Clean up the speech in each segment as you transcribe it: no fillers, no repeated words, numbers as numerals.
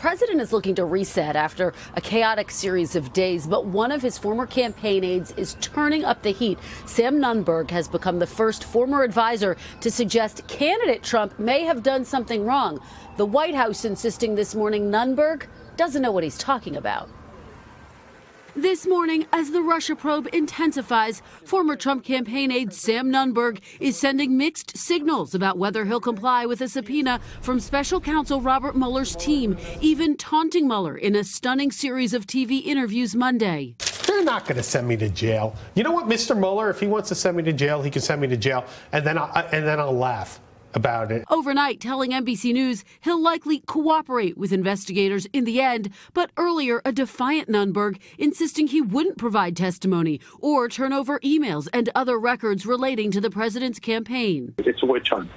president is looking to reset after a chaotic series of days, but one of his former campaign aides is turning up the heat. Sam Nunberg has become the first former advisor to suggest candidate Trump may have done something wrong. The White House insisting this morning Nunberg doesn't know what he's talking about. This morning, as the Russia probe intensifies, former Trump campaign aide Sam Nunberg is sending mixed signals about whether he'll comply with a subpoena from special counsel Robert Mueller's team, even taunting Mueller in a stunning series of TV interviews Monday. They're not going to send me to jail. You know what, Mr. Mueller, if he wants to send me to jail, he can send me to jail, and then I'll laugh about it. Overnight, telling NBC News he'll likely cooperate with investigators in the end, but earlier a defiant Nunberg insisting he wouldn't provide testimony or turn over emails and other records relating to the president's campaign. It's a witch hunt.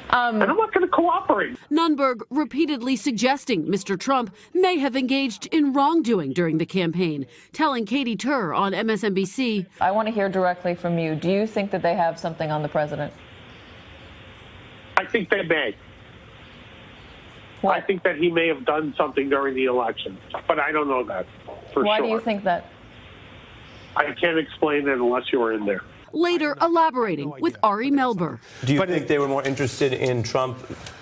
And I'm not going to cooperate. Nunberg repeatedly suggesting Mr. Trump may have engaged in wrongdoing during the campaign, telling Katie Tur on MSNBC, I want to hear directly from you. Do you think that they have something on the president? I think they may. What? I think that he may have done something during the election, but I don't know that for Why sure. do you think that? I can't explain it unless you were in there. Later elaborating with Ari Melber. Do you think they were more interested in Trump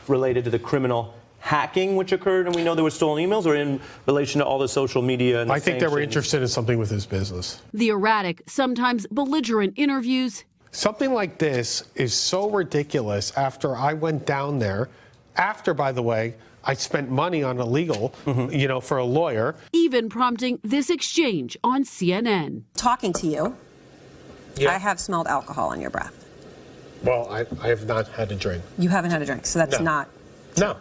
related to the criminal hacking which occurred, and we know there were stolen emails, or in relation to all the social media and the I think they were sanctions? interested in something with his business. The erratic, sometimes belligerent interviews. Something like this is so ridiculous after I went down there, after, by the way, I spent money on a legal, for a lawyer. Even prompting this exchange on CNN. Talking to you, Yeah. I have smelled alcohol on your breath. Well, I have not had a drink. You haven't had a drink, so that's not. No.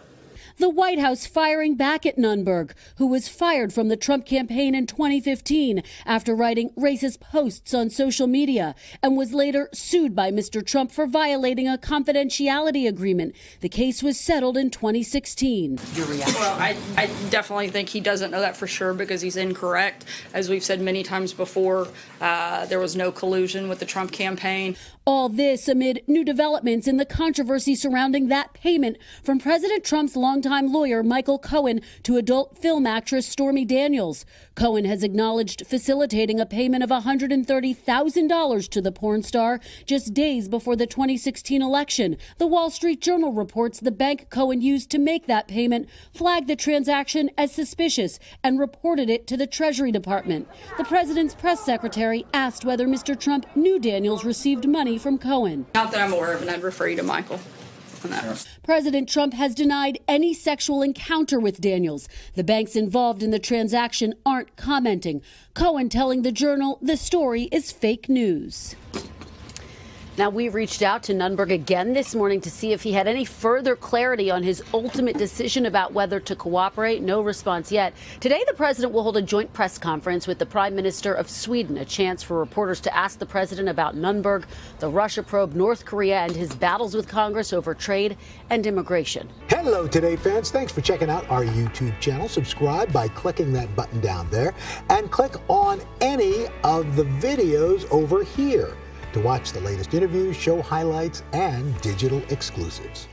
The White House firing back at Nunberg, who was fired from the Trump campaign in 2015 after writing racist posts on social media and was later sued by Mr. Trump for violating a confidentiality agreement. The case was settled in 2016. Your reaction? Well, I definitely think he doesn't know that for sure because he's incorrect. As we've said many times before, there was no collusion with the Trump campaign. All this amid new developments in the controversy surrounding that payment from President Trump's longtime lawyer Michael Cohen to adult film actress Stormy Daniels. Cohen has acknowledged facilitating a payment of $130,000 to the porn star just days before the 2016 election. The Wall Street Journal reports the bank Cohen used to make that payment flagged the transaction as suspicious and reported it to the Treasury Department. The president's press secretary asked whether Mr. Trump knew Daniels received money from Cohen. Not that I'm aware of, and I'd refer you to Michael on that. President Trump has denied any sexual encounter with Daniels. The banks involved in the transaction aren't commenting. Cohen telling the Journal the story is fake news. Now, we reached out to Nunberg again this morning to see if he had any further clarity on his ultimate decision about whether to cooperate. No response yet. Today, the president will hold a joint press conference with the Prime Minister of Sweden, a chance for reporters to ask the president about Nunberg, the Russia probe, North Korea, and his battles with Congress over trade and immigration. Hello, Today fans. Thanks for checking out our YouTube channel. Subscribe by clicking that button down there and click on any of the videos over here to watch the latest interviews, show highlights, and digital exclusives.